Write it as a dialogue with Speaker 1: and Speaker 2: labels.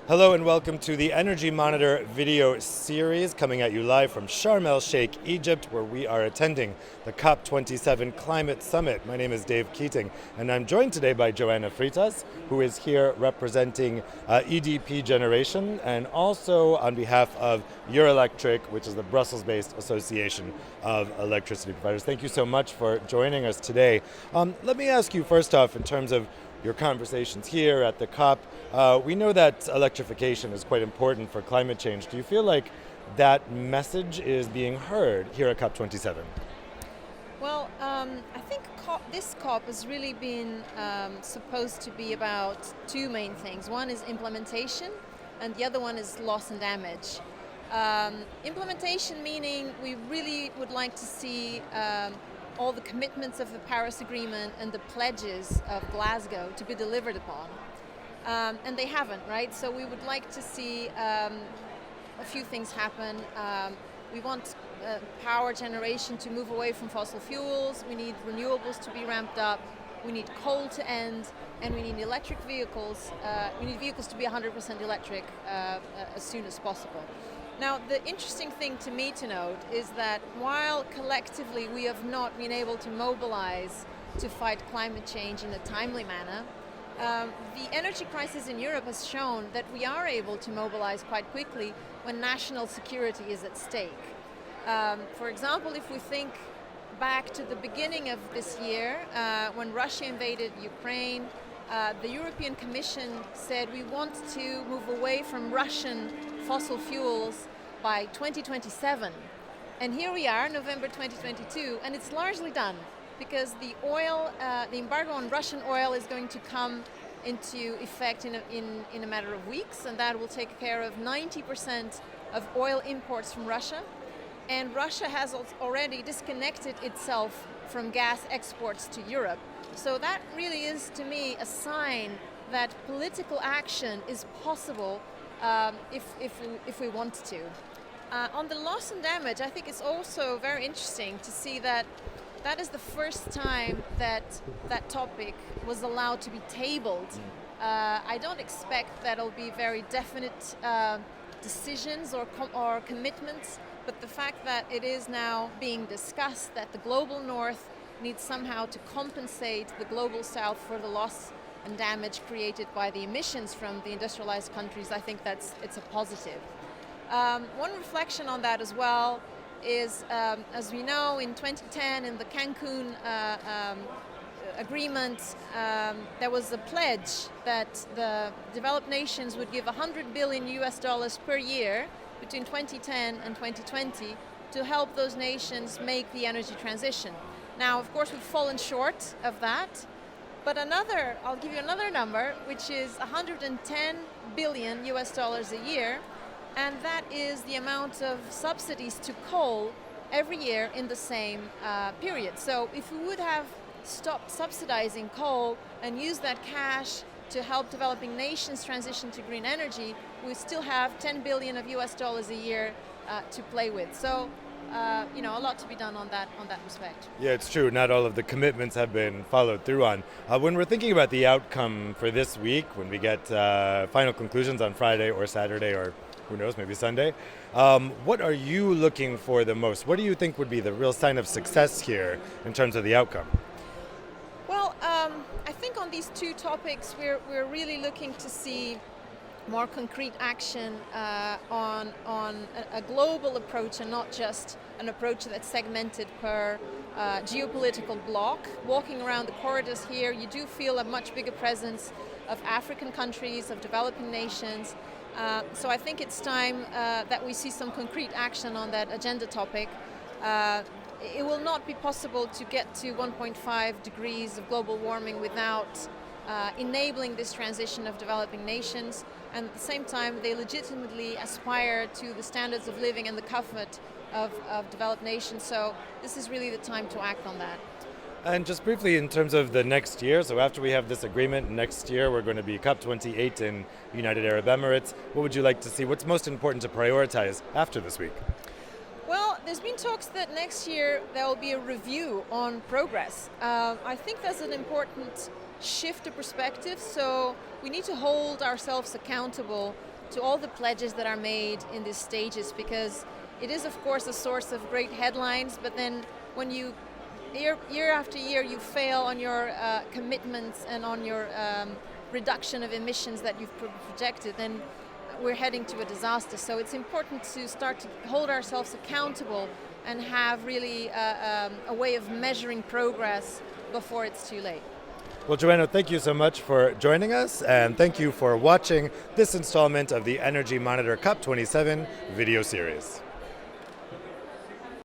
Speaker 1: Hello and welcome to the Energy Monitor video series coming at you live from Sharm el Sheikh, Egypt, where we are attending the COP27 Climate Summit. My name is Dave Keating and I'm joined today by Joana Freitas, who is here representing EDP Generation and also on behalf of Eurelectric, which is the Brussels-based Association of Electricity Providers. Thank you so much for joining us today. Let me ask you first off, in terms of your conversations here at the COP. We know that electrification is quite important for climate change. Do you feel like that message is being heard here at COP27?
Speaker 2: Well, I think this COP has really been supposed to be about two main things. One is implementation, and the other one is loss and damage. Implementation meaning we really would like to see all the commitments of the Paris Agreement and the pledges of Glasgow to be delivered upon. And they haven't, right? So we would like to see a few things happen. We want power generation to move away from fossil fuels. We need renewables to be ramped up. We need coal to end. And we need electric vehicles. We need vehicles to be 100% electric as soon as possible. Now, the interesting thing to me to note is that while collectively we have not been able to mobilize to fight climate change in a timely manner, the energy crisis in Europe has shown that we are able to mobilize quite quickly when national security is at stake. For example, if we think back to the beginning of this year, when Russia invaded Ukraine, the European Commission said we want to move away from Russian fossil fuels by 2027. And here we are, November 2022, and it's largely done because the embargo on Russian oil is going to come into effect in a matter of weeks, and that will take care of 90% of oil imports from Russia. And Russia has already disconnected itself from gas exports to Europe. So that really is, to me, a sign that political action is possible if we want to. On the loss and damage, I think it's also very interesting to see that that is the first time that that topic was allowed to be tabled. I don't expect that it'll be very definite decisions or commitments, but the fact that it is now being discussed that the global north needs somehow to compensate the global south for the loss and damage created by the emissions from the industrialized countries, I think it's a positive. One reflection on that as well is, as we know, in 2010 in the Cancun agreement, there was a pledge that the developed nations would give $100 billion per year between 2010 and 2020 to help those nations make the energy transition. Now, of course, we've fallen short of that, but I'll give you another number, which is $110 billion a year, and that is the amount of subsidies to coal every year in the same period. So if we would have stopped subsidizing coal and used that cash to help developing nations transition to green energy, we still have $10 billion a year to play with. So, a lot to be done on that respect.
Speaker 1: Yeah, it's true. Not all of the commitments have been followed through on. When we're thinking about the outcome for this week, when we get final conclusions on Friday or Saturday or who knows, maybe Sunday, what are you looking for the most? What do you think would be the real sign of success here in terms of the outcome?
Speaker 2: Well, I think on these two topics, we're really looking to see more concrete action on a global approach and not just an approach that's segmented per geopolitical bloc. Walking around the corridors here, you do feel a much bigger presence of African countries, of developing nations. So I think it's time that we see some concrete action on that agenda topic. It will not be possible to get to 1.5 degrees of global warming without enabling this transition of developing nations, and at the same time they legitimately aspire to the standards of living and the comfort of developed nations. So this is really the time to act on that.
Speaker 1: And just briefly in terms of the next year, so after we have this agreement, next year we're going to be COP28 in United Arab Emirates. What would you like to see? What's most important to prioritize after this week?
Speaker 2: Well, there's been talks that next year there will be a review on progress. I think there's an important shift the perspective. So we need to hold ourselves accountable to all the pledges that are made in these stages, because it is, of course, a source of great headlines, but then when you, year after year, you fail on your commitments and on your reduction of emissions that you've projected, then we're heading to a disaster. So it's important to start to hold ourselves accountable and have really a way of measuring progress before it's too late.
Speaker 1: Well, Joana, thank you so much for joining us, and thank you for watching this installment of the Energy Monitor COP27 video series.